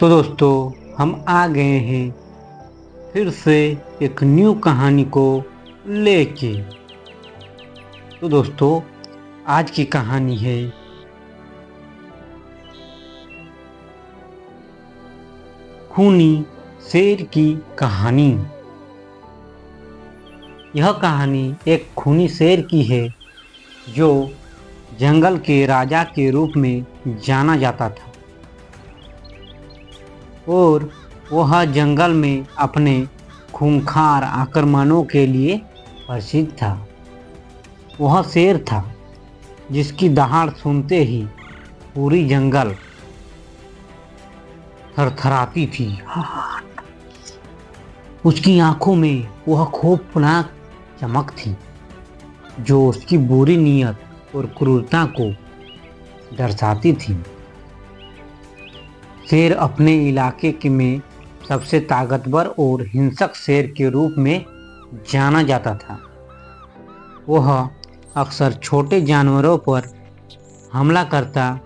तो दोस्तों हम आ गए हैं फिर से एक न्यू कहानी को लेके। तो दोस्तों आज की कहानी है खूनी शेर की कहानी। यह कहानी एक खूनी शेर की है जो जंगल के राजा के रूप में जाना जाता था और वह जंगल में अपने खूंखार आक्रमणों के लिए प्रसिद्ध था। वह शेर था जिसकी दहाड़ सुनते ही पूरी जंगल थरथराती थी। उसकी आंखों में वह खौफनाक चमक थी जो उसकी बुरी नीयत और क्रूरता को दर्शाती थी। शेर अपने इलाके में सबसे ताकतवर और हिंसक शेर के रूप में जाना जाता था। वह अक्सर छोटे जानवरों पर हमला करता,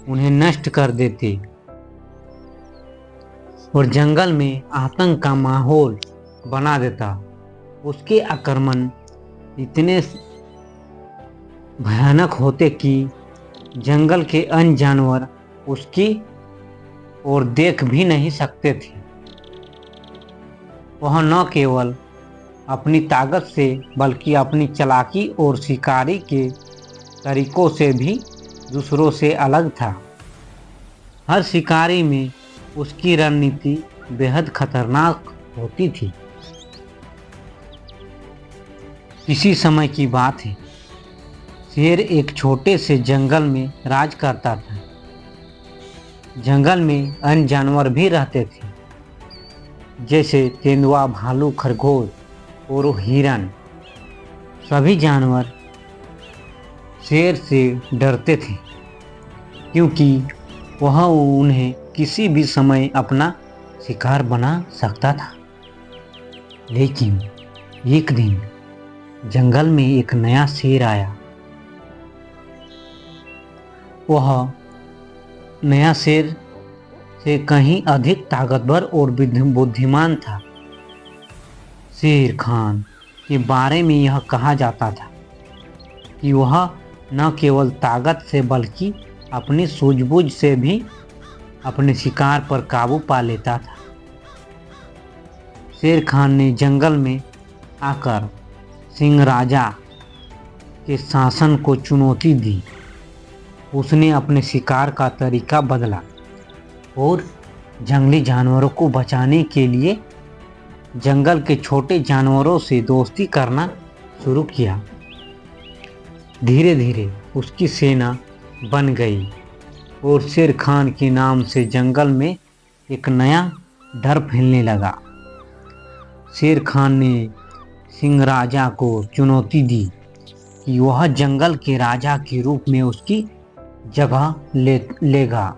उन्हें नष्ट कर देते और जंगल में आतंक का माहौल बना देता। उसके आक्रमण इतने भयानक होते कि जंगल के अन्य जानवर उसकी ओर देख भी नहीं सकते थे। वह न केवल अपनी ताकत से बल्कि अपनी चालाकी और शिकारी के तरीकों से भी दूसरों से अलग था। हर शिकारी में उसकी रणनीति बेहद खतरनाक होती थी। किसी समय की बात है, शेर एक छोटे से जंगल में राज करता था। जंगल में अन्य जानवर भी रहते थे, जैसे तेंदुआ, भालू, खरगोश और हिरन। सभी जानवर शेर से डरते थे क्योंकि वह उन्हें किसी भी समय अपना शिकार बना सकता था। लेकिन एक दिन जंगल में एक नया शेर आया। वह नया शेर से कहीं अधिक ताकतवर और बुद्धिमान था। शेर खान के बारे में यह कहा जाता था कि वह न केवल ताकत से बल्कि अपनी सूझबूझ से भी अपने शिकार पर काबू पा लेता था। शेर खान ने जंगल में आकर सिंह राजा के शासन को चुनौती दी। उसने अपने शिकार का तरीका बदला और जंगली जानवरों को बचाने के लिए जंगल के छोटे जानवरों से दोस्ती करना शुरू किया। धीरे धीरे उसकी सेना बन गई और शेर खान के नाम से जंगल में एक नया डर फैलने लगा। शेर खान ने सिंह राजा को चुनौती दी कि वह जंगल के राजा के रूप में उसकी जगह लेगा।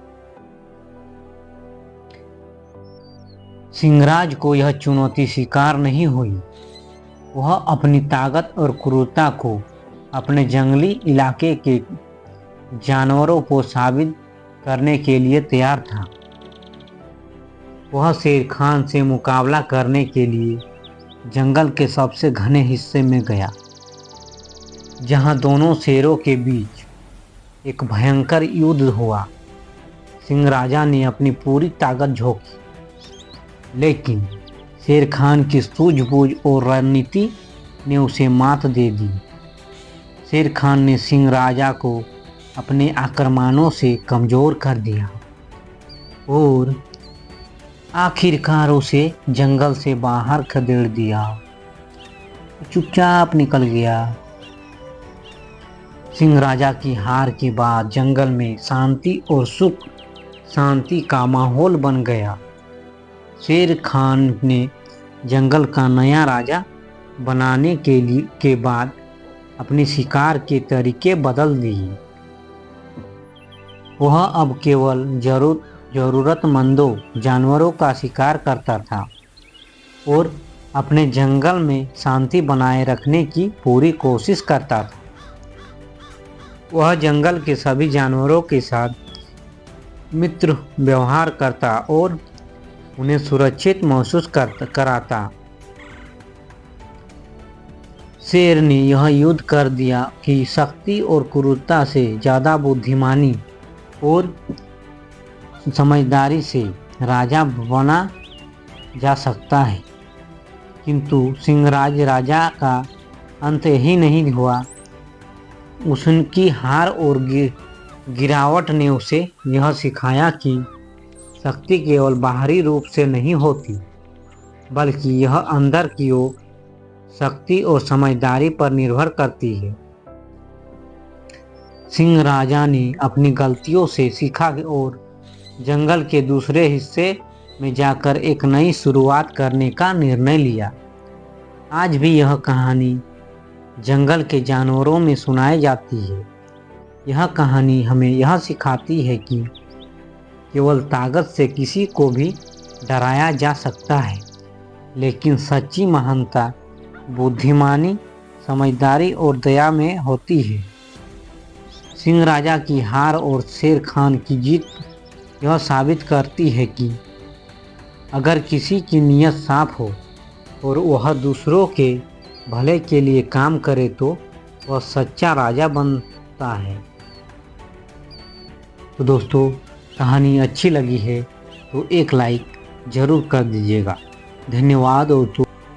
सिंहराज को यह चुनौती स्वीकार नहीं हुई। वह अपनी ताकत और क्रूरता को अपने जंगली इलाके के जानवरों को साबित करने के लिए तैयार था। वह शेर खान से मुकाबला करने के लिए जंगल के सबसे घने हिस्से में गया, जहां दोनों शेरों के बीच एक भयंकर युद्ध हुआ। सिंह राजा ने अपनी पूरी ताकत झोंकी, लेकिन शेर खान की सूझबूझ और रणनीति ने उसे मात दे दी। शेर खान ने सिंह राजा को अपने आक्रमणों से कमज़ोर कर दिया और आखिरकार उसे जंगल से बाहर खदेड़ दिया। चुपचाप निकल गया। सिंह राजा की हार के बाद जंगल में शांति और सुख शांति का माहौल बन गया। शेर खान ने जंगल का नया राजा बनाने के बाद अपने शिकार के तरीके बदल दिए। वह अब केवल जरूरतमंदों जानवरों का शिकार करता था और अपने जंगल में शांति बनाए रखने की पूरी कोशिश करता था। वह जंगल के सभी जानवरों के साथ मित्र व्यवहार करता और उन्हें सुरक्षित महसूस कराता। शेर ने यह युद्ध कर दिया कि शक्ति और क्रूरता से ज़्यादा बुद्धिमानी और समझदारी से राजा बना जा सकता है। किंतु सिंहराज राजा का अंत ही नहीं हुआ। उसकी हार और गिरावट ने उसे यह सिखाया कि शक्ति केवल बाहरी रूप से नहीं होती, बल्कि यह अंदर की ओर शक्ति और समझदारी पर निर्भर करती है। सिंह राजा ने अपनी गलतियों से सीखा और जंगल के दूसरे हिस्से में जाकर एक नई शुरुआत करने का निर्णय लिया। आज भी यह कहानी जंगल के जानवरों में सुनाई जाती है। यह कहानी हमें यह सिखाती है कि केवल ताकत से किसी को भी डराया जा सकता है, लेकिन सच्ची महानता बुद्धिमानी, समझदारी और दया में होती है। सिंह राजा की हार और शेर खान की जीत यह साबित करती है कि अगर किसी की नीयत साफ हो और वह दूसरों के भले के लिए काम करे तो वह सच्चा राजा बनता है। तो दोस्तों, कहानी अच्छी लगी है तो एक लाइक ज़रूर कर दीजिएगा। धन्यवाद। और